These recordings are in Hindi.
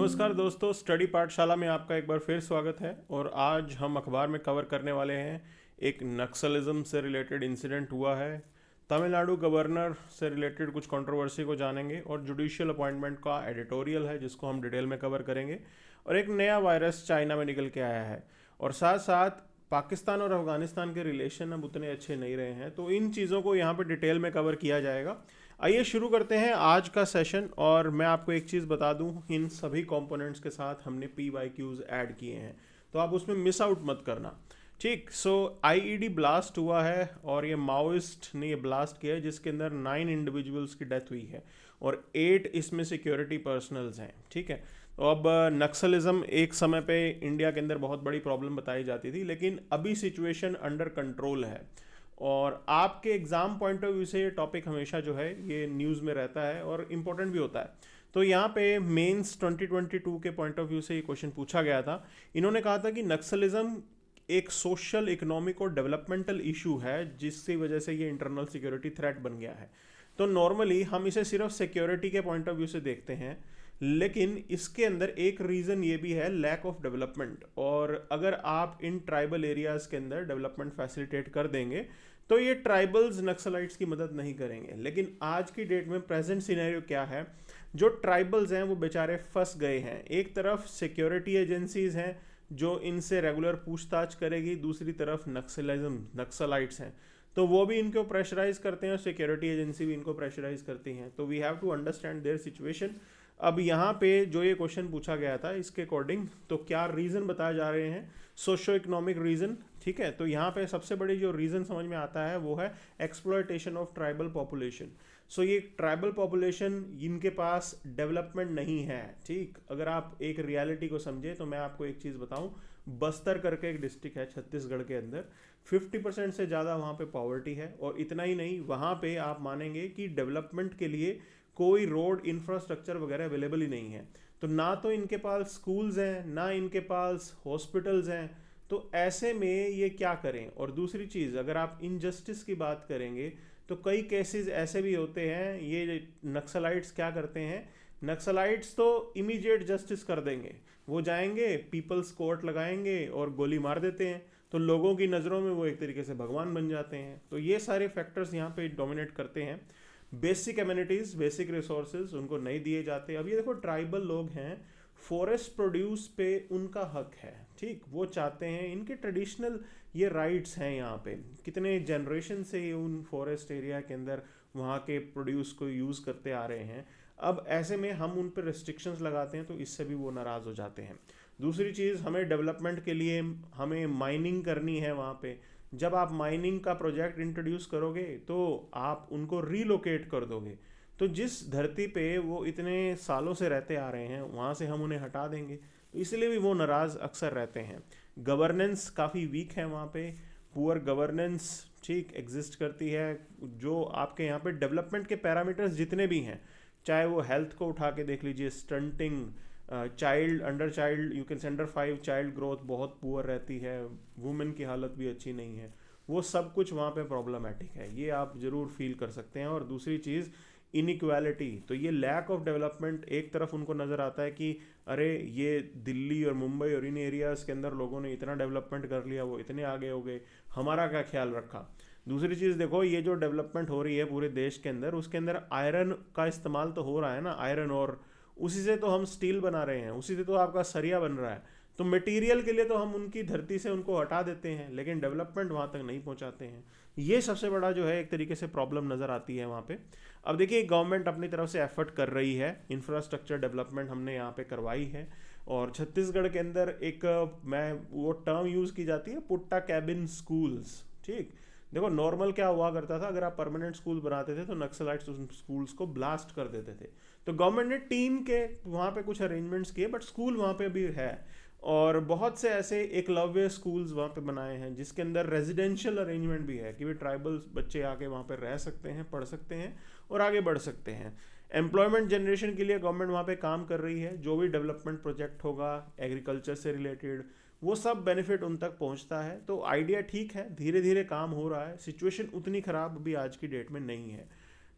नमस्कार दोस्तों, स्टडी पाठशाला में आपका एक बार फिर स्वागत है। और आज हम अखबार में कवर करने वाले हैं एक नक्सलिज्म से रिलेटेड इंसिडेंट हुआ है। तमिलनाडु गवर्नर से रिलेटेड कुछ कंट्रोवर्सी को जानेंगे और जुडिशियल अपॉइंटमेंट का एडिटोरियल है जिसको हम डिटेल में कवर करेंगे। और एक नया वायरस चाइना में निकल के आया है और साथ साथ पाकिस्तान और अफगानिस्तान के रिलेशन अब उतने अच्छे नहीं रहे हैं, तो इन चीज़ों को यहाँ पे डिटेल में कवर किया जाएगा। आइए शुरू करते हैं आज का सेशन। और मैं आपको एक चीज़ बता दूं, इन सभी कंपोनेंट्स के साथ हमने PYQs ऐड किए हैं, तो आप उसमें मिस आउट मत करना। ठीक, सो IED ब्लास्ट हुआ है और ये माओइस्ट ने ये ब्लास्ट किया है जिसके अंदर 9 इंडिविजुअल्स की डेथ हुई है और 8 इसमें सिक्योरिटी पर्सनल्स हैं। ठीक है, तो अब नक्सलिज्म एक समय पे इंडिया के अंदर बहुत बड़ी प्रॉब्लम बताई जाती थी, लेकिन अभी सिचुएशन अंडर कंट्रोल है। और आपके एग्ज़ाम पॉइंट ऑफ व्यू से ये टॉपिक हमेशा जो है ये न्यूज़ में रहता है और इम्पोर्टेंट भी होता है। तो यहाँ पे मेंस 2022 के पॉइंट ऑफ व्यू से ये क्वेश्चन पूछा गया था। इन्होंने कहा था कि नक्सलिज्म एक सोशल, इकोनॉमिक और डेवलपमेंटल इशू है जिसकी वजह से ये इंटरनल सिक्योरिटी थ्रेट बन गया है। तो नॉर्मली हम इसे सिर्फ सिक्योरिटी के पॉइंट ऑफ व्यू से देखते हैं, लेकिन इसके अंदर एक रीज़न ये भी है लैक ऑफ डेवलपमेंट। और अगर आप इन ट्राइबल एरियाज़ के अंदर डेवलपमेंट फैसिलिटेट कर देंगे तो ये ट्राइबल्स नक्सलाइट्स की मदद नहीं करेंगे। लेकिन आज की डेट में प्रेजेंट सिनेरियो क्या है, जो ट्राइबल्स हैं वो बेचारे फंस गए हैं। एक तरफ सिक्योरिटी एजेंसीज हैं जो इनसे रेगुलर पूछताछ करेगी, दूसरी तरफ नक्सलाइट्स हैं तो वो भी इनको प्रेशराइज करते हैं और सिक्योरिटी एजेंसी भी इनको प्रेशराइज करती हैं। तो we have to understand their situation. अब यहाँ पे जो ये क्वेश्चन पूछा गया था इसके अकॉर्डिंग तो क्या रीज़न बताए जा रहे हैं, सोशो इकोनॉमिक रीज़न। ठीक है, तो यहाँ पे सबसे बड़ी जो रीज़न समझ में आता है वो है एक्सप्लॉयटेशन ऑफ ट्राइबल पॉपुलेशन। सो ये ट्राइबल पॉपुलेशन, इनके पास डेवलपमेंट नहीं है। ठीक, अगर आप एक रियलिटी को समझे तो मैं आपको एक चीज़ बताऊँ, बस्तर करके एक डिस्ट्रिक्ट है छत्तीसगढ़ के अंदर, 50% से ज़्यादा वहाँ पे पॉवर्टी है। और इतना ही नहीं, वहाँ पे आप मानेंगे कि डेवलपमेंट के लिए कोई रोड इंफ्रास्ट्रक्चर वगैरह अवेलेबल ही नहीं है। तो ना तो इनके पास स्कूल्स हैं, ना इनके पास हॉस्पिटल्स हैं। तो ऐसे में ये क्या करें। और दूसरी चीज़, अगर आप इनजस्टिस की बात करेंगे तो कई केसेस ऐसे भी होते हैं, ये नक्सलाइट्स क्या करते हैं, नक्सलाइट्स तो इमीडिएट जस्टिस कर देंगे, वो जाएंगे पीपल्स कोर्ट लगाएंगे और गोली मार देते हैं। तो लोगों की नज़रों में वो एक तरीके से भगवान बन जाते हैं। तो ये सारे फैक्टर्स यहाँ पे डोमिनेट करते हैं। बेसिक एमिनिटीज़, बेसिक रिसोर्सेज उनको नहीं दिए जाते। अब ये देखो, ट्राइबल लोग हैं, फॉरेस्ट प्रोड्यूस पे उनका हक है। ठीक, वो चाहते हैं, इनके ट्रेडिशनल ये राइट्स हैं। यहाँ पे कितने जनरेशन से ये उन फॉरेस्ट एरिया के अंदर वहाँ के प्रोड्यूस को यूज़ करते आ रहे हैं। अब ऐसे में हम उन पर रिस्ट्रिक्शंस लगाते हैं तो इससे भी वो नाराज़ हो जाते हैं। दूसरी चीज़, हमें डेवलपमेंट के लिए हमें माइनिंग करनी है वहाँ पे। जब आप माइनिंग का प्रोजेक्ट इंट्रोड्यूस करोगे तो आप उनको रीलोकेट कर दोगे, तो जिस धरती पे वो इतने सालों से रहते आ रहे हैं वहाँ से हम उन्हें हटा देंगे, तो इसलिए भी वो नाराज़ अक्सर रहते हैं। गवर्नेंस काफ़ी वीक है वहाँ पे, पुअर गवर्नेंस ठीक एग्जिस्ट करती है। जो आपके यहाँ पे डेवलपमेंट के पैरामीटर्स जितने भी हैं, चाहे वो हेल्थ को उठा के देख लीजिए, stunting, child under child you can से अंडर 5 चाइल्ड ग्रोथ बहुत पुअर रहती है, वुमेन की हालत भी अच्छी नहीं है, वो सब कुछ वहाँ पे प्रॉब्लमेटिक है, ये आप ज़रूर फील कर सकते हैं। और दूसरी चीज़, इनइक्वालिटी, तो ये लैक ऑफ डेवलपमेंट एक तरफ उनको नज़र आता है कि अरे ये दिल्ली और मुंबई और इन एरियाज़ के अंदर लोगों ने इतना डेवलपमेंट कर लिया, वो इतने आगे हो गए, हमारा क्या ख्याल रखा। दूसरी चीज़ देखो, ये जो डेवलपमेंट हो रही है पूरे देश के अंदर, उसके अंदर आयरन का इस्तेमाल तो हो रहा है ना, आयरन, और उसी से तो हम स्टील बना रहे हैं, उसी से तो आपका सरिया बन रहा है। तो मटेरियल के लिए तो हम उनकी धरती से उनको हटा देते हैं, लेकिन डेवलपमेंट वहाँ तक नहीं पहुँचाते हैं। ये सबसे बड़ा जो है एक तरीके से प्रॉब्लम नज़र आती है वहाँ पे। अब देखिए, गवर्नमेंट अपनी तरफ से एफर्ट कर रही है, इंफ्रास्ट्रक्चर डेवलपमेंट हमने यहाँ पे करवाई है। और छत्तीसगढ़ के अंदर एक मैं वो टर्म यूज़ की जाती है, पुट्टा कैबिन स्कूल्स। ठीक, देखो नॉर्मल क्या हुआ करता था, अगर आप परमानेंट स्कूल बनाते थे तो नक्सलाइट्स उन स्कूल्स को ब्लास्ट कर देते थे। तो गवर्नमेंट ने टीम के वहाँ पे कुछ अरेंजमेंट्स किए, बट स्कूल वहाँ पे भी है। और बहुत से ऐसे एकलव्य स्कूल्स वहाँ पे बनाए हैं जिसके अंदर रेजिडेंशियल अरेंजमेंट भी है कि वे ट्राइबल बच्चे आके वहाँ पे रह सकते हैं, पढ़ सकते हैं और आगे बढ़ सकते हैं। एम्प्लॉयमेंट जनरेशन के लिए गवर्नमेंट वहाँ पे काम कर रही है। जो भी डेवलपमेंट प्रोजेक्ट होगा एग्रीकल्चर से रिलेटेड, वो सब बेनिफिट उन तक पहुँचता है। तो आइडिया ठीक है, धीरे धीरे काम हो रहा है, सिचुएशन उतनी ख़राब भी आज की डेट में नहीं है।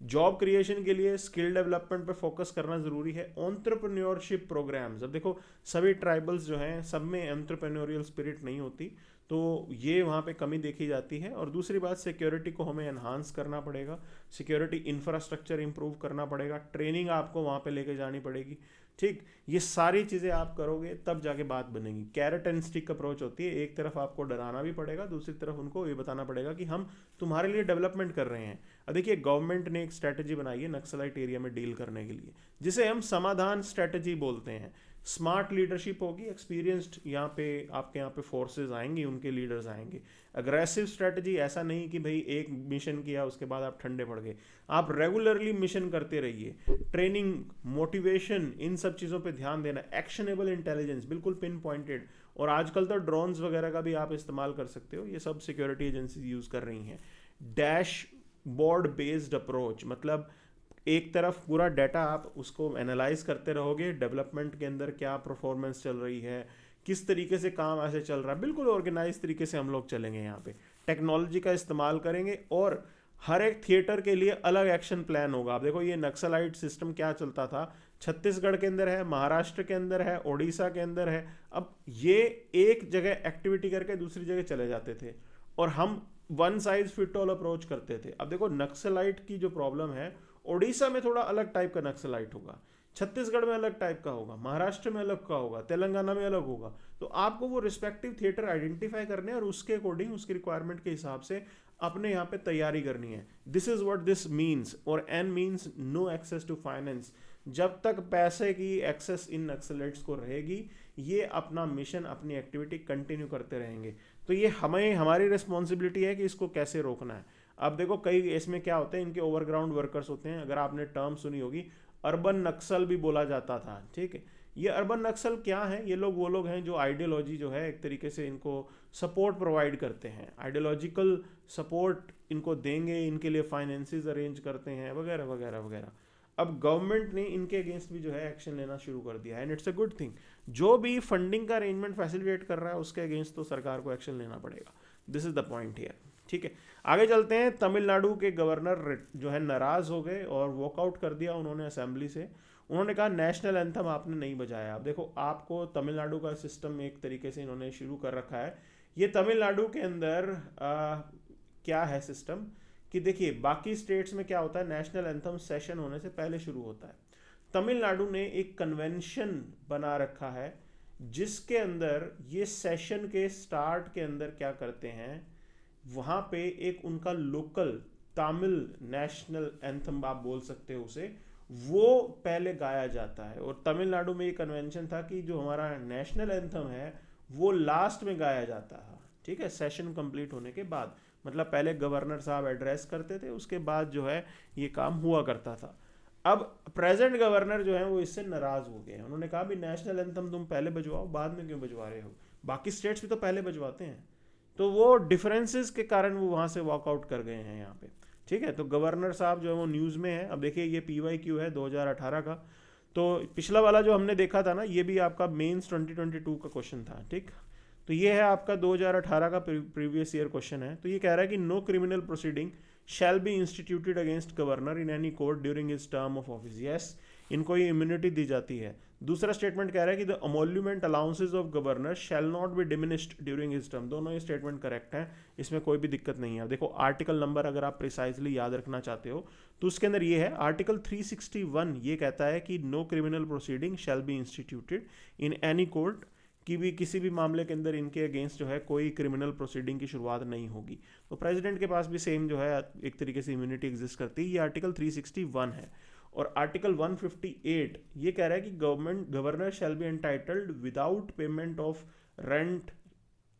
जॉब क्रिएशन के लिए स्किल डेवलपमेंट पे फोकस करना ज़रूरी है। एंटरप्रेन्योरशिप प्रोग्राम्स, अब देखो सभी ट्राइबल्स जो हैं सब में एंटरप्रेन्योरियल स्पिरिट नहीं होती, तो ये वहाँ पे कमी देखी जाती है। और दूसरी बात, सिक्योरिटी को हमें एनहांस करना पड़ेगा, सिक्योरिटी इंफ्रास्ट्रक्चर इंप्रूव करना पड़ेगा, ट्रेनिंग आपको वहाँ पे लेके जानी पड़ेगी। ठीक, ये सारी चीज़ें आप करोगे तब जाके बात बनेगी। कैरेट एंड स्टिक अप्रोच होती है, एक तरफ आपको डराना भी पड़ेगा, दूसरी तरफ उनको ये बताना पड़ेगा कि हम तुम्हारे लिए डेवलपमेंट कर रहे हैं। अब देखिए गवर्नमेंट ने एक स्ट्रैटेजी बनाई है नक्सलाइट एरिया में डील करने के लिए, जिसे हम समाधान स्ट्रैटेजी बोलते हैं। स्मार्ट लीडरशिप होगी, एक्सपीरियंस्ड यहाँ पे आपके यहाँ पे फोर्सेस आएंगी, उनके लीडर्स आएंगे। अग्रेसिव स्ट्रैटेजी, ऐसा नहीं कि भाई एक मिशन किया उसके बाद आप ठंडे पड़ गए, आप रेगुलरली मिशन करते रहिए। ट्रेनिंग, मोटिवेशन, इन सब चीज़ों पे ध्यान देना। एक्शनेबल इंटेलिजेंस, बिल्कुल पिन पॉइंटेड। और आजकल तो ड्रोन्स वगैरह का भी आप इस्तेमाल कर सकते हो, ये सब सिक्योरिटी एजेंसीज यूज़ कर रही हैं। डैश बोर्ड बेस्ड अप्रोच, मतलब एक तरफ पूरा डाटा आप उसको एनालाइज करते रहोगे, डेवलपमेंट के अंदर क्या परफॉर्मेंस चल रही है, किस तरीके से काम ऐसे चल रहा है, बिल्कुल ऑर्गेनाइज तरीके से हम लोग चलेंगे यहाँ पे। टेक्नोलॉजी का इस्तेमाल करेंगे और हर एक थिएटर के लिए अलग एक्शन प्लान होगा। आप देखो ये नक्सलाइट सिस्टम क्या चलता था, छत्तीसगढ़ के अंदर है, महाराष्ट्र के अंदर है, उड़ीसा के अंदर है। अब ये एक जगह एक्टिविटी करके दूसरी जगह चले जाते थे और हम one size fit all approach करते थे। अब देखो नक्सलाइट की जो प्रॉब्लम है, उड़ीसा में थोड़ा अलग टाइप का नक्सलाइट होगा, छत्तीसगढ़ में अलग टाइप का होगा, महाराष्ट्र में अलग का होगा, तेलंगाना में अलग होगा। तो आपको वो रिस्पेक्टिव थिएटर आइडेंटिफाई करने और उसके अकॉर्डिंग, उसकी रिक्वायरमेंट के हिसाब से अपने यहाँ पे तैयारी करनी है। This is what this means. और N means no access to finance. जब तक पैसे की एक्सेस इन नक्सलाइट्स को रहेगी, ये अपना मिशन, अपनी एक्टिविटी कंटिन्यू करते रहेंगे। तो ये हमें, हमारी रिस्पॉन्सिबिलिटी है कि इसको कैसे रोकना है। अब देखो कई इसमें क्या होते हैं, इनके ओवरग्राउंड वर्कर्स होते हैं। अगर आपने टर्म सुनी होगी, अर्बन नक्सल भी बोला जाता था। ठीक है, ये अर्बन नक्सल क्या है, ये लोग वो लोग हैं जो आइडियोलॉजी जो है एक तरीके से इनको सपोर्ट प्रोवाइड करते हैं, आइडियोलॉजिकल सपोर्ट इनको देंगे, इनके लिए फाइनेंसेस अरेंज करते हैं वगैरह वगैरह वगैरह। अब गवर्नमेंट ने इनके अगेंस्ट भी जो है एक्शन लेना शुरू कर दिया है, and it's a good thing. जो भी फंडिंग का अरेंजमेंट फैसिलिटेट कर रहा है उसके अगेंस्ट तो सरकार को एक्शन लेना पड़ेगा। This is the point here. ठीक है, आगे चलते हैं। तमिलनाडु के गवर्नर जो है नाराज हो गए और वॉकआउट कर दिया उन्होंने असेंबली से। उन्होंने कहा नेशनल एंथम आपने नहीं बजाया। अब देखो आपको तमिलनाडु का सिस्टम एक तरीके से इन्होंने शुरू कर रखा है। ये तमिलनाडु के अंदर क्या है सिस्टम कि देखिए बाकी स्टेट्स में क्या होता है, नेशनल एंथम सेशन होने से पहले शुरू होता है। तमिलनाडु ने एक कन्वेंशन बना रखा है जिसके अंदर ये सेशन के स्टार्ट के अंदर क्या करते हैं, वहाँ पे एक उनका लोकल तमिल नेशनल एंथम आप बोल सकते हो उसे, वो पहले गाया जाता है। और तमिलनाडु में ये कन्वेंशन था कि जो हमारा नेशनल एंथम है वो लास्ट में गाया जाता है। ठीक है, सेशन कंप्लीट होने के बाद, मतलब पहले गवर्नर साहब एड्रेस करते थे, उसके बाद जो है ये काम हुआ करता था। अब प्रेजेंट गवर्नर जो है वो इससे नाराज हो गए हैं। उन्होंने कहा भी नेशनल एंथम तुम पहले बजवाओ, बाद में क्यों बजवा रहे हो, बाकी स्टेट्स भी तो पहले बजवाते हैं। तो वो डिफरेंसेस के कारण वो वहाँ से वॉकआउट कर गए हैं यहाँ पे। ठीक है, तो गवर्नर साहब जो है वो न्यूज़ में है। अब देखिए ये PYQ है 2018 का, तो पिछला वाला जो हमने देखा था ना, ये भी आपका मेंस 2022 का क्वेश्चन था। ठीक, तो ये है आपका 2018 का प्रीवियस ईयर क्वेश्चन है। तो ये कह रहा है कि no criminal proceeding shall be instituted against governor in any court during his term of office. Yes, इनको ये इम्यूनिटी दी जाती है। दूसरा स्टेटमेंट कह रहा है कि the emoluments allowances of governor shall not be diminished during his term. दोनों ये स्टेटमेंट करेक्ट हैं, इसमें कोई भी दिक्कत नहीं है। देखो आर्टिकल नंबर अगर आप प्रिसाइजली याद रखना चाहते हो तो उसके अंदर ये है, आर्टिकल 361 ये कहता है कि no criminal proceeding shall be instituted in any court, कि भी किसी भी मामले के अंदर इनके अगेंस्ट जो है कोई क्रिमिनल प्रोसीडिंग की शुरुआत नहीं होगी। तो प्रेसिडेंट के पास भी सेम जो है एक तरीके से इम्यूनिटी एग्जिस्ट करती है। ये आर्टिकल 361 है। और आर्टिकल 158 ये कह रहा है कि governor shall be entitled without payment of rent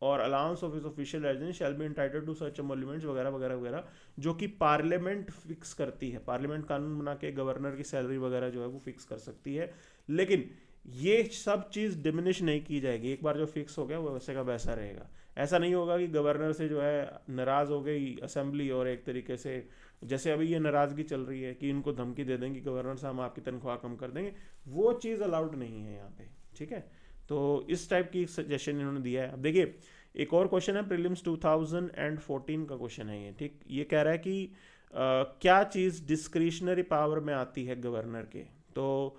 और allowance of his official residence shall be entitled to such emoluments वगैरह वगैरह वगैरह, जो कि पार्लियामेंट फिक्स करती है। पार्लियामेंट कानून बना के गवर्नर की सैलरी वगैरह जो है वो फिक्स कर सकती है। लेकिन ये सब चीज़ डिमिनिश नहीं की जाएगी, एक बार जो फिक्स हो गया वो वैसे का वैसा रहेगा। ऐसा नहीं होगा कि गवर्नर से जो है नाराज़ हो गई असेंबली और एक तरीके से, जैसे अभी ये नाराज़गी चल रही है कि इनको धमकी दे देंगे गवर्नर साहब आपकी तनख्वाह कम कर देंगे, वो चीज़ अलाउड नहीं है यहाँ पे। ठीक है, तो इस टाइप की सजेशन इन्होंने दिया है। अब देखिए एक और क्वेश्चन है, प्रीलिम्स 2014 का क्वेश्चन है ये। ठीक, ये कह रहा है कि क्या चीज़ डिस्क्रिशनरी पावर में आती है गवर्नर के? तो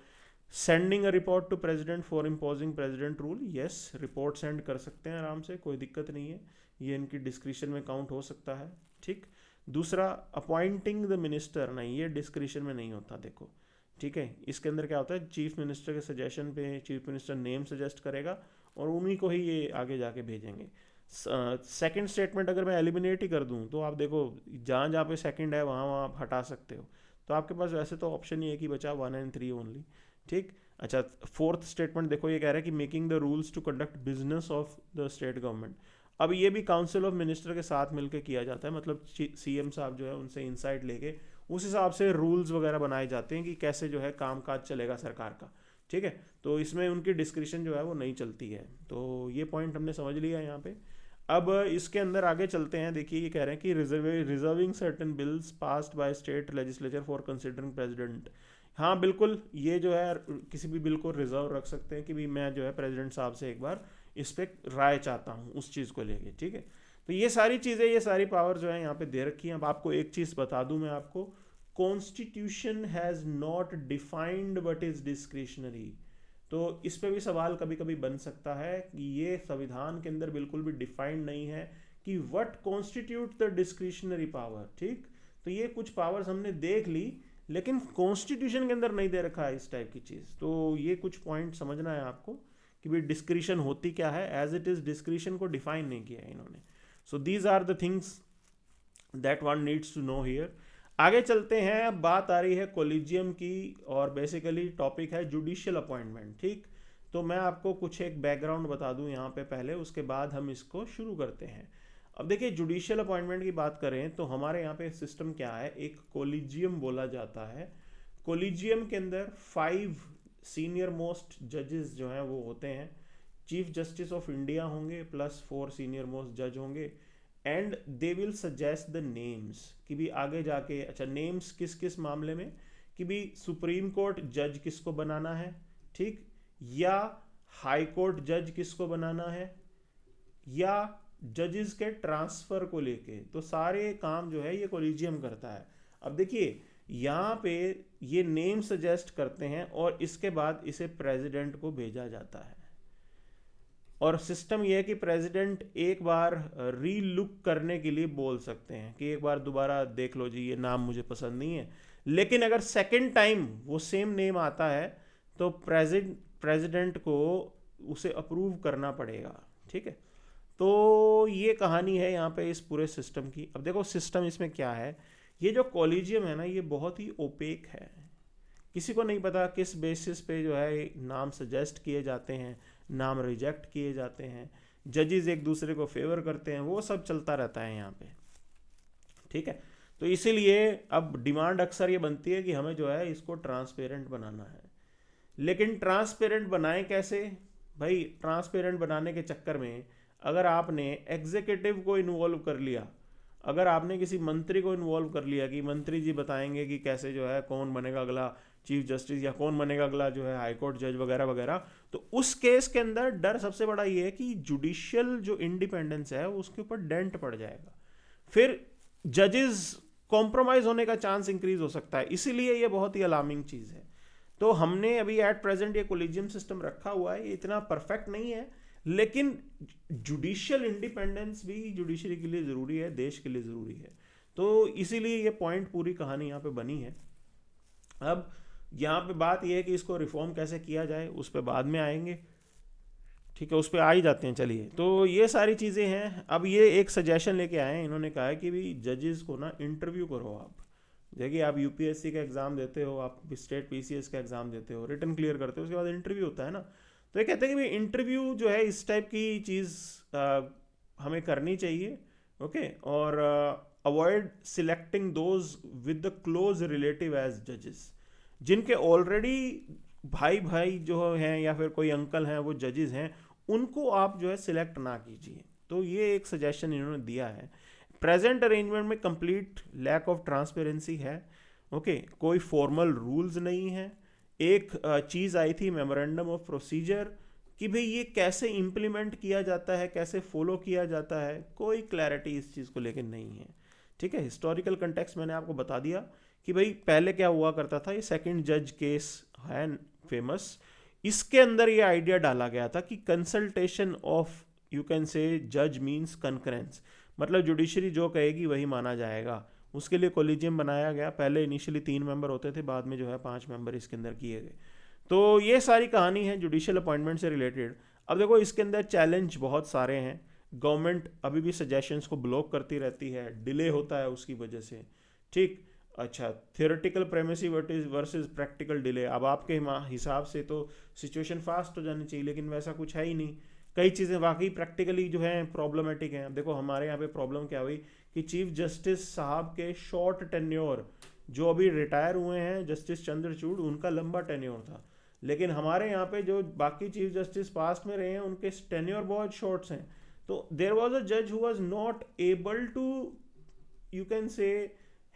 sending a report to president for imposing president rule, yes, report send कर सकते हैं आराम से, कोई दिक्कत नहीं है, ये इनकी डिस्क्रिशन में काउंट हो सकता है। ठीक। दूसरा, अपॉइंटिंग द मिनिस्टर, नहीं, ये डिस्क्रिशन में नहीं होता, देखो, ठीक है। इसके अंदर क्या होता है, चीफ मिनिस्टर के सजेशन पे चीफ मिनिस्टर नेम सजेस्ट करेगा और उन्हीं को ही ये आगे जाके भेजेंगे। सेकंड स्टेटमेंट अगर मैं एलिमिनेट ही कर दूं तो आप देखो, जहाँ जहाँ पे सेकंड है वहाँ वहाँ आप हटा सकते हो, तो आपके पास वैसे तो ऑप्शन ही है कि बचा 1 and 3 ओनली। ठीक। अच्छा, फोर्थ स्टेटमेंट देखो, ये कह रहा है कि making the rules to conduct business of the state government. अब ये भी काउंसिल ऑफ मिनिस्टर के साथ मिलकर किया जाता है, मतलब सीएम साहब जो है उनसे इंसाइट लेके उस हिसाब से रूल्स वगैरह बनाए जाते हैं कि कैसे जो है कामकाज चलेगा सरकार का। ठीक है, तो इसमें उनकी डिस्क्रिशन जो है वो नहीं चलती है। तो ये पॉइंट हमने समझ लिया यहाँ पे। अब इसके अंदर आगे चलते हैं। देखिए, ये कह रहे हैं कि reserving certain bills passed by state legislature for considering president. हाँ बिल्कुल, ये जो है किसी भी बिल को रिजर्व रख सकते हैं कि भी मैं जो है प्रेसिडेंट साहब से एक बार इस पर राय चाहता हूँ उस चीज़ को लेके। ठीक है, तो ये सारी चीज़ें, ये सारी पावर जो है यहाँ पे दे रखी हैं। अब आपको एक चीज़ बता दूँ मैं आपको, constitution has not defined what is discretionary. तो इस पे भी सवाल कभी कभी बन सकता है कि ये संविधान के अंदर बिल्कुल भी डिफाइंड नहीं है कि what constitute the discretionary power. ठीक, तो ये कुछ पावर्स हमने देख ली, लेकिन कॉन्स्टिट्यूशन के अंदर नहीं दे रखा है इस टाइप की चीज़। तो ये कुछ पॉइंट समझना है आपको कि भाई डिस्क्रिशन होती क्या है, एज इट इज़ डिस्क्रिशन को डिफाइन नहीं किया है इन्होंने। So these are the things that one needs to know here. आगे चलते हैं। अब बात आ रही है कोलिजियम की, और बेसिकली टॉपिक है जुडिशियल अपॉइंटमेंट। ठीक, तो मैं आपको कुछ एक बैकग्राउंड बता दूं यहाँ पे पहले, उसके बाद हम इसको शुरू करते हैं। अब देखिए, जुडिशियल अपॉइंटमेंट की बात करें तो हमारे यहाँ पे सिस्टम क्या है, एक कोलिजियम बोला जाता है। कोलिजियम के अंदर 5 सीनियर मोस्ट जजेस जो हैं वो होते हैं। चीफ जस्टिस ऑफ इंडिया होंगे प्लस 4 सीनियर मोस्ट जज होंगे, and they will suggest the names कि भी आगे जाके, अच्छा, नेम्स किस किस मामले में, कि भी सुप्रीम कोर्ट जज किसको बनाना है, ठीक, या हाई कोर्ट जज किसको बनाना है, या जजेस के ट्रांसफर को लेके। तो सारे काम जो है ये कोलिजियम करता है। अब देखिए, यहाँ पे ये नेम सजेस्ट करते हैं और इसके बाद इसे प्रेसिडेंट को भेजा जाता है। और सिस्टम यह है कि प्रेसिडेंट एक बार री लुक करने के लिए बोल सकते हैं कि एक बार दोबारा देख लो जी, ये नाम मुझे पसंद नहीं है। लेकिन अगर सेकंड टाइम वो सेम नेम आता है तो प्रेसिडेंट को उसे अप्रूव करना पड़ेगा। ठीक है, तो ये कहानी है यहाँ पे इस पूरे सिस्टम की। अब देखो, सिस्टम इसमें क्या है, ये जो कॉलेजियम है ना, ये बहुत ही ओपेक है। किसी को नहीं पता किस बेसिस पे जो है नाम सजेस्ट किए जाते हैं, नाम रिजेक्ट किए जाते हैं, जजेस एक दूसरे को फेवर करते हैं, वो सब चलता रहता है यहाँ पे। ठीक है, तो इसीलिए अब डिमांड अक्सर ये बनती है कि हमें जो है इसको ट्रांसपेरेंट बनाना है। लेकिन ट्रांसपेरेंट बनाएं कैसे भाई? ट्रांसपेरेंट बनाने के चक्कर में अगर आपने एग्जीक्यूटिव को इन्वॉल्व कर लिया, अगर आपने किसी मंत्री को इन्वॉल्व कर लिया कि मंत्री जी बताएंगे कि कैसे जो है कौन बनेगा अगला चीफ जस्टिस या कौन बनेगा अगला जो है हाई कोर्ट जज वगैरह वगैरह, तो उस केस के अंदर डर सबसे बड़ा ये है कि जुडिशियल जो इंडिपेंडेंस है उसके ऊपर डेंट पड़ जाएगा, फिर जजेस कॉम्प्रोमाइज होने का चांस इंक्रीज हो सकता है। इसीलिए ये बहुत ही अलार्मिंग चीज़ है। तो हमने अभी एट प्रेजेंट ये कोलिजियम सिस्टम रखा हुआ है, ये इतना परफेक्ट नहीं है, लेकिन जुडिशियल इंडिपेंडेंस भी जुडिशरी के लिए ज़रूरी है, देश के लिए ज़रूरी है। तो इसीलिए ये पॉइंट, पूरी कहानी यहाँ पे बनी है। अब यहाँ पे बात यह है कि इसको रिफॉर्म कैसे किया जाए, उस पर बाद में आएंगे। ठीक है, उस पर आ ही जाते हैं। चलिए, तो ये सारी चीज़ें हैं। अब ये एक सजेशन लेके आए हैं, इन्होंने कहा है कि भाई जजेस को ना इंटरव्यू करो आप। देखिए, आप यूपीएससी का एग्ज़ाम देते हो, आप स्टेट पीसीएस का एग्ज़ाम देते हो, रिटन क्लियर करते हो, उसके बाद इंटरव्यू होता है ना। तो ये कहते हैं कि भाई इंटरव्यू जो है इस टाइप की चीज़ हमें करनी चाहिए। ओके, और avoid selecting those with the close relative as जजेस, जिनके ऑलरेडी भाई भाई जो हैं या फिर कोई अंकल हैं वो जजेस हैं, उनको आप जो है सिलेक्ट ना कीजिए। तो ये एक सजेशन इन्होंने दिया है। प्रेजेंट अरेंजमेंट में कंप्लीट लैक ऑफ ट्रांसपेरेंसी है। ओके, कोई फॉर्मल रूल्स नहीं है। एक चीज़ आई थी मेमोरेंडम ऑफ प्रोसीजर कि भाई ये कैसे इम्प्लीमेंट किया जाता है, कैसे फॉलो किया जाता है, कोई क्लैरिटी इस चीज़ को लेकर नहीं है। ठीक है, हिस्टोरिकल कंटेक्स्ट मैंने आपको बता दिया कि भाई पहले क्या हुआ करता था। ये सेकंड जज केस है फेमस, इसके अंदर ये आइडिया डाला गया था कि कंसल्टेशन ऑफ यू कैन से जज मीन्स कंकरेंस, मतलब जुडिशरी जो कहेगी वही माना जाएगा। उसके लिए कोलिजियम बनाया गया। पहले इनिशियली 3 मेंबर होते थे, बाद में जो है 5 मेंबर इसके अंदर किए गए। तो ये सारी कहानी है जुडिशियल अपॉइंटमेंट से रिलेटेड। अब देखो इसके अंदर चैलेंज बहुत सारे हैं। गवर्नमेंट अभी भी सजेशंस को ब्लॉक करती रहती है, डिले होता है उसकी वजह से। ठीक, अच्छा, थियोरेटिकल प्रेमेसी वर्सेस प्रैक्टिकल डिले। अब आपके हिसाब से तो सिचुएशन फास्ट हो जानी चाहिए, लेकिन वैसा कुछ है ही नहीं। कई चीज़ें वाकई प्रैक्टिकली जो है प्रॉब्लमेटिक हैं। अब देखो हमारे यहाँ पे प्रॉब्लम क्या हुई कि चीफ जस्टिस साहब के शॉर्ट टेन्योर, जो अभी रिटायर हुए हैं जस्टिस चंद्रचूड़, उनका लंबा टेन्योर था। लेकिन हमारे यहाँ पे जो बाकी चीफ जस्टिस पास्ट में रहे हैं उनके टेन्योर बहुत शॉर्ट्स हैं। तो देयर वाज अ जज who was not able to you can say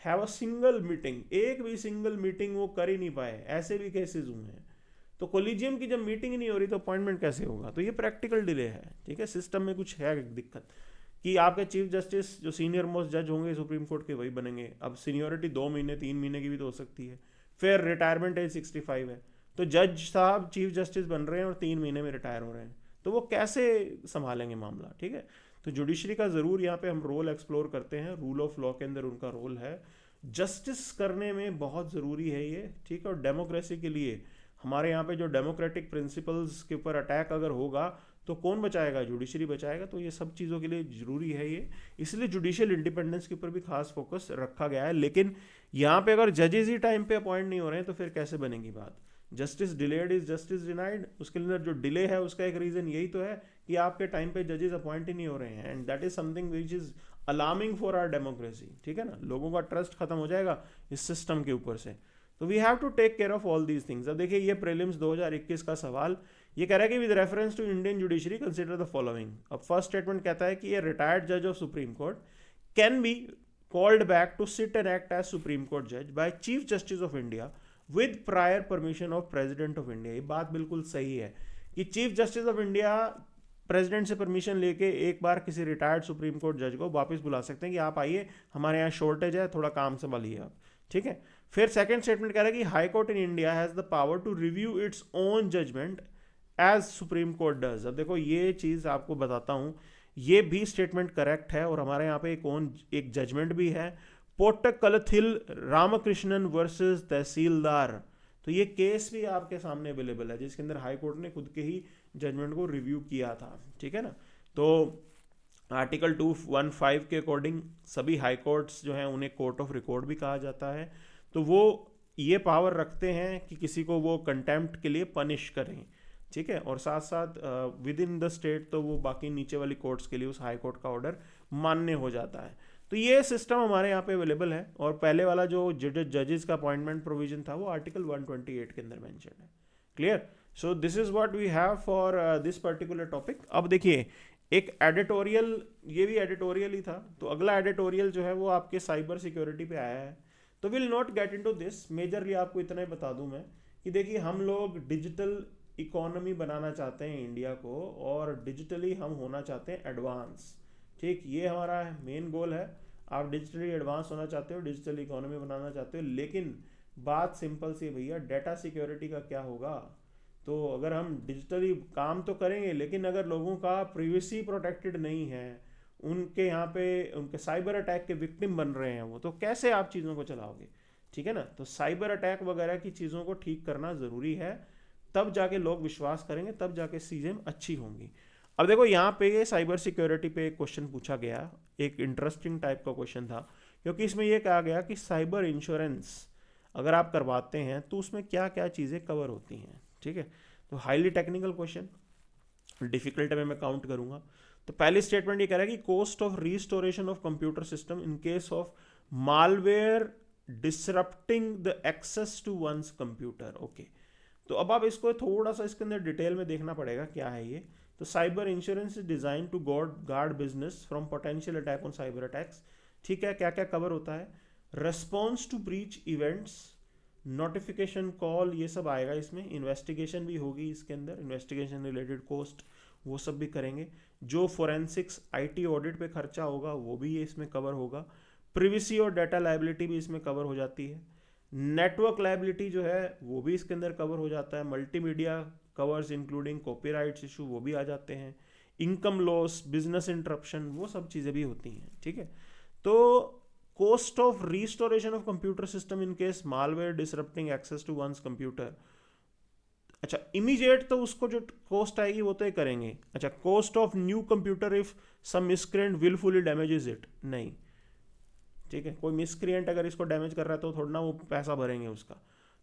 have a single meeting, एक भी सिंगल मीटिंग वो कर ही नहीं पाए, ऐसे भी केसेस हुए हैं। तो कोलिजियम की जब मीटिंग नहीं हो रही तो अपॉइंटमेंट कैसे होगा? तो ये प्रैक्टिकल डिले है। ठीक है, सिस्टम में कुछ है दिक्कत कि आपके चीफ जस्टिस जो सीनियर मोस्ट जज होंगे सुप्रीम कोर्ट के वही बनेंगे। अब सीनियोरिटी 2 महीने 3 महीने की भी तो हो सकती है। फिर रिटायरमेंट एज 65 है, तो जज साहब चीफ जस्टिस बन रहे हैं और 3 महीने में रिटायर हो रहे हैं, तो वो कैसे संभालेंगे मामला? ठीक है, तो जुडिशरी का ज़रूर यहाँ पे हम रोल एक्सप्लोर करते हैं। रूल ऑफ लॉ के अंदर उनका रोल है, जस्टिस करने में बहुत ज़रूरी है ये। ठीक है, और डेमोक्रेसी के लिए हमारे यहाँ पे जो डेमोक्रेटिक प्रिंसिपल्स के ऊपर अटैक अगर होगा तो कौन बचाएगा? जुडिशरी बचाएगा। तो ये सब चीज़ों के लिए ज़रूरी है ये, इसलिए जुडिशियल इंडिपेंडेंस के ऊपर भी खास फोकस रखा गया है। लेकिन यहाँ पे अगर जजेस ही टाइम पे अपॉइंट नहीं हो रहे हैं तो फिर कैसे बनेगी बात? Justice delayed is justice denied. उसके अंदर जो डिले है उसका एक रीज़न यही तो है कि आपके टाइम पे जजेस अपॉइंट ही नहीं हो रहे हैं, and that is something which is alarming for our democracy. ठीक है ना, लोगों का ट्रस्ट खत्म हो जाएगा इस सिस्टम के ऊपर से। तो we have to take care of all these things. अब देखिए ये प्रीलिम्स 2021 का सवाल ये कह रहा है कि with reference to Indian judiciary consider the following. अब फर्स्ट स्टेटमेंट कहता है कि ये रिटायर्ड जज of supreme court can be called back to sit and act as supreme court जज by chief justice of India with prior permission of president of India. ये बात बिल्कुल सही है कि chief justice of India president से परमिशन लेके एक बार किसी रिटायर्ड सुप्रीम कोर्ट जज को वापस बुला सकते हैं कि आप आइए, हमारे यहाँ शॉर्टेज है, थोड़ा काम संभालिए आप। ठीक है, फिर सेकंड स्टेटमेंट कह रहा है कि high court in India has the power to review its own judgment as supreme court does. अब देखो ये चीज़ आपको बताता हूँ, ये भी स्टेटमेंट करेक्ट है और हमारे यहाँ पे एक जजमेंट भी है, पोट्टकलथिल रामकृष्णन वर्सेस तहसीलदार। तो ये केस भी आपके सामने अवेलेबल है जिसके अंदर हाई कोर्ट ने खुद के ही जजमेंट को रिव्यू किया था। ठीक है ना, तो आर्टिकल 215 के अकॉर्डिंग सभी हाई कोर्ट्स जो हैं उन्हें कोर्ट ऑफ रिकॉर्ड भी कहा जाता है। तो वो ये पावर रखते हैं कि किसी को वो कंटेम्प्ट के लिए पनिश करें। ठीक है, और साथ साथ विद इन द स्टेट तो वो बाकी नीचे वाली कोर्ट्स के लिए उस हाई कोर्ट का ऑर्डर मान्य हो जाता है। तो ये सिस्टम हमारे यहाँ पे अवेलेबल है। और पहले वाला जो जजेस का अपॉइंटमेंट प्रोविजन था वो आर्टिकल 128 के अंदर मेंशन है। Clear? So this is what we have for this particular topic. अब देखिए एक एडिटोरियल, ये भी एडिटोरियल ही था, तो अगला एडिटोरियल जो है वो आपके साइबर सिक्योरिटी पे आया है। तो will not get into this, majorly आपको इतना ही बता दूं मैं कि देखिए हम लोग डिजिटल इकोनॉमी बनाना चाहते हैं इंडिया को, और डिजिटली हम होना चाहते हैं एडवांस। ठीक, ये हमारा मेन गोल है। आप डिजिटली एडवांस होना चाहते हो, डिजिटल इकोनॉमी बनाना चाहते हो, लेकिन बात सिंपल सी भैया, डाटा सिक्योरिटी का क्या होगा? तो अगर हम डिजिटली काम तो करेंगे लेकिन अगर लोगों का प्रिवेसी प्रोटेक्टेड नहीं है, उनके यहाँ पे उनके साइबर अटैक के विक्टिम बन रहे हैं वो, तो कैसे आप चीज़ों को चलाओगे? ठीक है ना, तो साइबर अटैक वगैरह की चीज़ों को ठीक करना ज़रूरी है, तब जाके लोग विश्वास करेंगे, तब जाके चीज़ें अच्छी होंगी। अब देखो यहाँ पे साइबर सिक्योरिटी पे एक क्वेश्चन पूछा गया, एक इंटरेस्टिंग टाइप का क्वेश्चन था, क्योंकि इसमें यह कहा गया कि साइबर इंश्योरेंस अगर आप करवाते हैं तो उसमें क्या क्या चीज़ें कवर होती हैं। ठीक है, तो हाईली टेक्निकल क्वेश्चन, डिफिकल्ट में मैं काउंट करूंगा। तो पहली स्टेटमेंट ये कह रहा है कि cost of restoration of computer system in case of malware disrupting the access to one's computer. Okay, तो अब आप इसको थोड़ा सा इसके अंदर डिटेल में देखना पड़ेगा क्या है ये। तो cyber insurance is design to guard business from potential attack on cyber attacks. ठीक है, क्या क्या कवर होता है? Response to breach events, notification call, ये सब आएगा इसमें। इन्वेस्टिगेशन भी होगी इसके अंदर, इन्वेस्टिगेशन रिलेटेड कॉस्ट वो सब भी करेंगे। जो फोरेंसिक्स आईटी ऑडिट पे खर्चा होगा वो भी ये इसमें कवर होगा। प्रिवेसी और डाटा लाइबिलिटी भी इसमें कवर हो जाती है। नेटवर्क लाइबिलिटी जो है वो भी इसके अंदर कवर हो जाता है। Multimedia covers including copyrights issue वो भी आ जाते हैं। इनकम लॉस, बिजनेस इंटरप्शन, वो सब चीज़ें भी होती हैं, ठीक है। तो cost of restoration of computer system in case malware disrupting access to one's computer. अच्छा, इमीडिएट तो उसको जो कॉस्ट आएगी वो तो ये करेंगे। अच्छा, cost of new computer if some miscreant wilfully damages it, नहीं, ठीक है। कोई मिसक्रिएंट अगर इसको डैमेज कर रहा है तो थोड़ा ना वो पैसा भरेंगे उसका।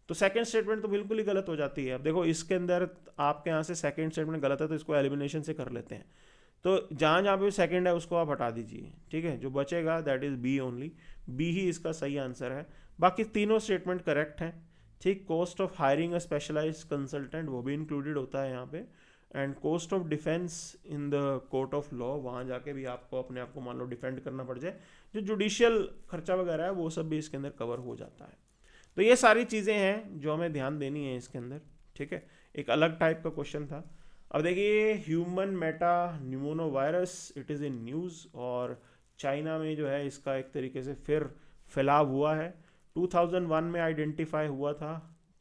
तो सेकंड स्टेटमेंट तो बिल्कुल ही गलत हो जाती है। अब देखो इसके अंदर आपके यहाँ से सेकंड स्टेटमेंट गलत है तो इसको एलिमिनेशन से कर लेते हैं। तो जहाँ जहाँ पे सेकंड है उसको आप हटा दीजिए, ठीक है। जो बचेगा that is B only, B ही इसका सही आंसर है। बाकी तीनों स्टेटमेंट करेक्ट हैं, ठीक। Cost of hiring a specialised consultant वो भी इंक्लूडेड होता है यहाँ पे। And cost of defence in the court of law, वहाँ जाके भी आपको अपने आप को मान लो डिफेंड करना पड़ जाए, जो जुडिशियल खर्चा वगैरह है वो सब भी इसके अंदर कवर हो जाता है। तो ये सारी चीज़ें हैं जो हमें ध्यान देनी है इसके अंदर, ठीक है। एक अलग टाइप का क्वेश्चन था। अब देखिए human Meta pneumono virus, it is in news, और चाइना में जो है इसका एक तरीके से फिर फैलाव हुआ है। 2001 में आइडेंटिफाई हुआ था,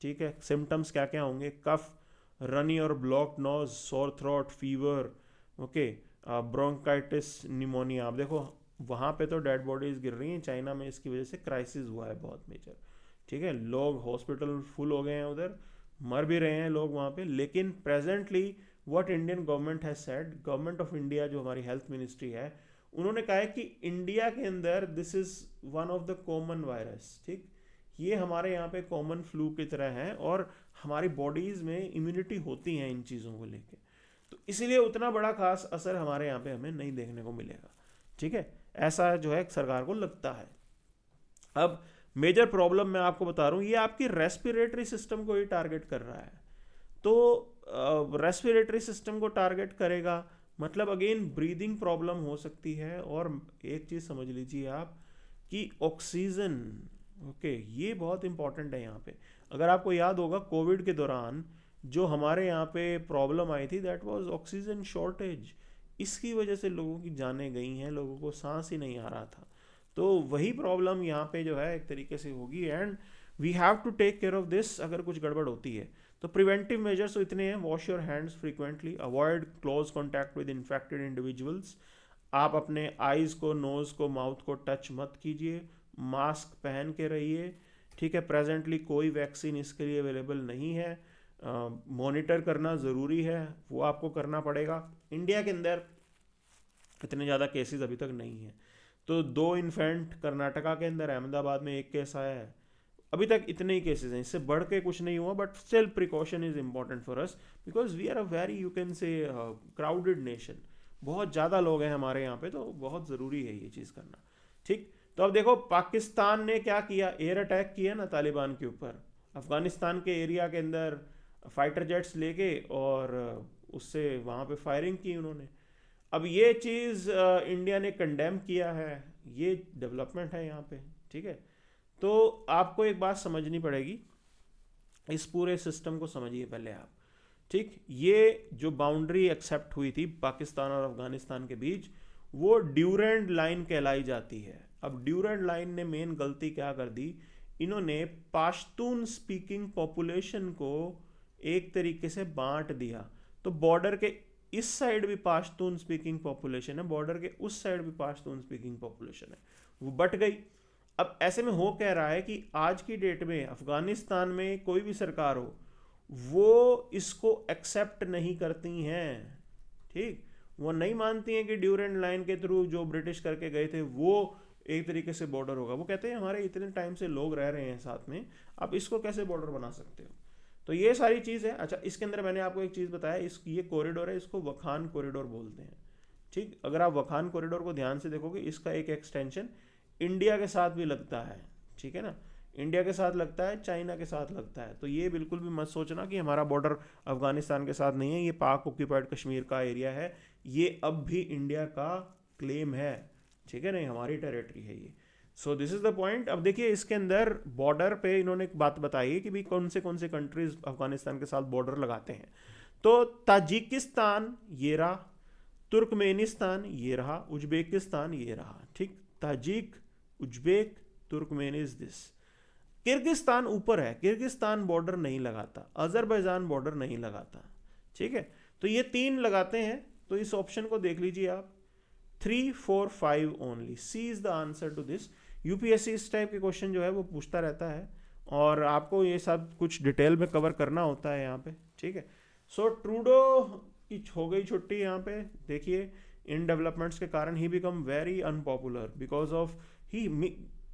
ठीक है। सिम्टम्स क्या क्या होंगे? कफ, रनी और block nose, sore throat, fever, okay, bronchitis, pneumonia. आप देखो वहाँ पे तो डेड बॉडीज गिर रही हैं चाइना में, इसकी वजह से क्राइसिस हुआ है बहुत मेजर, ठीक है। लोग हॉस्पिटल फुल हो गए हैं उधर, मर भी रहे हैं लोग वहाँ पे। लेकिन presently what Indian government has said, government of India जो हमारी हेल्थ मिनिस्ट्री है, उन्होंने कहा है कि इंडिया के अंदर this is one of the common virus, ठीक। ये हमारे यहाँ पे कॉमन फ्लू की तरह है और हमारी बॉडीज़ में इम्यूनिटी होती है इन चीज़ों को लेके, तो इसीलिए उतना बड़ा खास असर हमारे यहाँ पे हमें नहीं देखने को मिलेगा, ठीक है। ऐसा जो है सरकार को लगता है। अब मेजर प्रॉब्लम मैं आपको बता रहा हूँ, ये आपकी रेस्पिरेटरी सिस्टम को ही टारगेट कर रहा है। तो रेस्पिरेटरी सिस्टम को टारगेट करेगा मतलब अगेन ब्रीदिंग प्रॉब्लम हो सकती है। और एक चीज़ समझ लीजिए आप कि ऑक्सीजन, ओके, ये बहुत इंपॉर्टेंट है यहाँ पे। अगर आपको याद होगा कोविड के दौरान जो हमारे यहाँ पे प्रॉब्लम आई थी, दैट वाज ऑक्सीजन शॉर्टेज। इसकी वजह से लोगों की जानें गई हैं, लोगों को सांस ही नहीं आ रहा था। तो वही प्रॉब्लम यहाँ पे जो है एक तरीके से होगी, and we have to take care of this अगर कुछ गड़बड़ होती है। तो प्रिवेंटिव मेजर्स तो इतने हैं, wash your hands frequently, avoid close contact with infected individuals, आप अपने आइज़ को, नोज़ को, माउथ को टच मत कीजिए, मास्क पहन के रहिए, ठीक है। प्रेजेंटली कोई वैक्सीन इसके लिए अवेलेबल नहीं है, मॉनिटर करना ज़रूरी है, वो आपको करना पड़ेगा। इंडिया के अंदर इतने ज़्यादा केसेस अभी तक नहीं हैं। तो 2 इन्फेंट कर्नाटका के अंदर, अहमदाबाद में 1 केस आया है, अभी तक इतने ही केसेस हैं, इससे बढ़ के कुछ नहीं हुआ। But still precaution is important for us because we are a very, you can say, crowded nation. बहुत ज़्यादा लोग हैं हमारे यहाँ पे, तो बहुत ज़रूरी है ये चीज़ करना, ठीक। तो अब देखो पाकिस्तान ने क्या किया, एयर अटैक किया ना तालिबान के ऊपर, अफगानिस्तान के एरिया के अंदर फाइटर जेट्स लेके, और उससे वहाँ पे फायरिंग की उन्होंने। अब ये चीज़ इंडिया ने कंडेम किया है, ये डेवलपमेंट है यहाँ पे, ठीक है। तो आपको एक बात समझनी पड़ेगी, इस पूरे सिस्टम को समझिए पहले आप, ठीक। ये जो बाउंड्री एक्सेप्ट हुई थी पाकिस्तान और अफगानिस्तान के बीच, वो ड्यूरेंड लाइन कहलाई जाती है। अब ड्यूरेंड लाइन ने मेन गलती क्या कर दी, इन्होंने पाश्तून स्पीकिंग पॉपुलेशन को एक तरीके से बांट दिया। तो बॉर्डर के इस साइड भी पाश्तून स्पीकिंग पॉपुलेशन है, बॉर्डर के उस साइड भी पाश्तून स्पीकिंग पॉपुलेशन है, वो बट गई। अब ऐसे में हो कह रहा है कि आज की डेट में अफगानिस्तान में कोई भी सरकार हो, वो इसको एक्सेप्ट नहीं करती हैं, ठीक। वो नहीं मानती हैं कि ड्यूरेंट लाइन के थ्रू जो ब्रिटिश करके गए थे वो एक तरीके से बॉर्डर होगा। वो कहते हैं हमारे इतने टाइम से लोग रह रहे हैं साथ में, आप इसको कैसे बॉर्डर बना सकते हो। तो ये सारी चीज़ है। अच्छा, इसके अंदर मैंने आपको एक चीज़ बताया, ये कॉरिडोर है, इसको वखान कॉरिडोर बोलते हैं, ठीक। अगर आप वखान कॉरिडोर को ध्यान से देखोगे, इसका एक एक्सटेंशन इंडिया के साथ भी लगता है, ठीक है ना। इंडिया के साथ लगता है, चाइना के साथ लगता है। तो ये बिल्कुल भी मत सोचना कि हमारा बॉर्डर अफगानिस्तान के साथ नहीं है, ये पाक ऑक्यूपाइड कश्मीर का एरिया है, ये अब भी इंडिया का क्लेम है, ठीक है, नहीं हमारी टेरिटरी है ये। सो दिस इज द पॉइंट। अब देखिए इसके अंदर बॉर्डर पे इन्होंने एक बात बताई है कि भाई कौन से कंट्रीज अफगानिस्तान के साथ बॉर्डर लगाते हैं। तो ताजिकिस्तान ये रहा, तुर्कमेनिस्तान ये रहा, उज्बेकिस्तान ये रहा, ठीक। Tajik Uzbek, Turkmen is this. Kyrgyzstan ऊपर है, किर्गिस्तान बॉर्डर नहीं लगाता, अजरबैजान बॉर्डर नहीं लगाता, ठीक है। तो ये 3 लगाते हैं, तो इस ऑप्शन को देख लीजिए आप, 3, 4, 5 only, C is the answer to this. UPSC इस टाइप के क्वेश्चन जो है वो पूछता रहता है और आपको ये सब कुछ डिटेल में कवर करना होता है यहाँ पे, ठीक है। सो ट्रूडो की हो गई छुट्टी यहाँ पे, देखिए इन डेवलपमेंट्स के कारण he become very unpopular because of he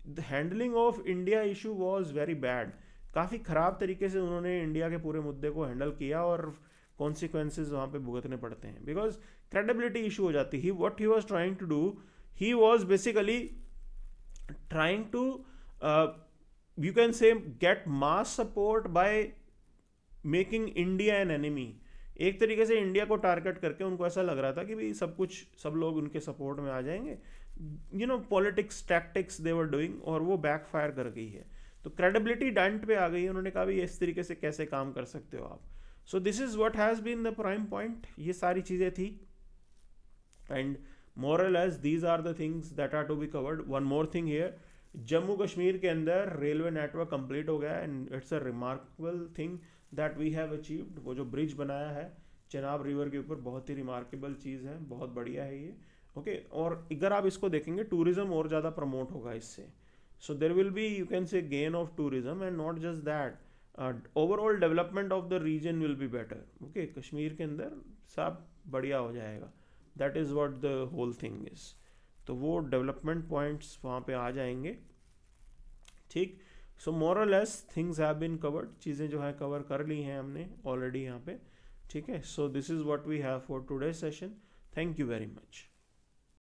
the handling of India issue was very bad. काफ़ी ख़राब तरीके से उन्होंने इंडिया के पूरे मुद्दे को हैंडल किया और कॉन्सिक्वेंसेज वहाँ पे भुगतने पड़ते हैं बिकॉज क्रेडिबिलिटी इशू हो जाती है। What he was trying to do, he was basically trying to you can say get mass support by making India an enemy. एक तरीके से इंडिया को टारगेट करके उनको ऐसा लग रहा था कि भाई सब लोग उनके सपोर्ट में आ जाएंगे, politics tactics they were doing, और वो बैकफायर कर गई है। तो क्रेडिबिलिटी डेंट पे आ गई है। उन्होंने कहा भाई इस तरीके से कैसे काम कर सकते हो आप। So this is what has been the prime point, ये सारी चीज़ें थी and moral as these are the things that are to be covered. One more thing here, Jammu Kashmir के अंदर रेलवे नेटवर्क कंप्लीट हो गया and it's a remarkable thing that we have achieved. वो जो ब्रिज बनाया है चेनाब रिवर के ऊपर, बहुत ही रिमार्केबल चीज़ है, बहुत बढ़िया है ये, ओके। और अगर आप इसको देखेंगे टूरिज्म और ज़्यादा प्रमोट होगा इससे। So there will be you can say gain of tourism and not just that, overall development of the region will be better, okay. Kashmir के अंदर सब बढ़िया हो जाएगा, that is what the whole thing is. तो वो डेवलपमेंट पॉइंट्स वहाँ पे आ जाएंगे, ठीक। So more or less things have been covered, चीज़ें जो है कवर कर ली हैं हमने ऑलरेडी यहाँ पे, ठीक है। So this is what we have for today session. Thank you very much.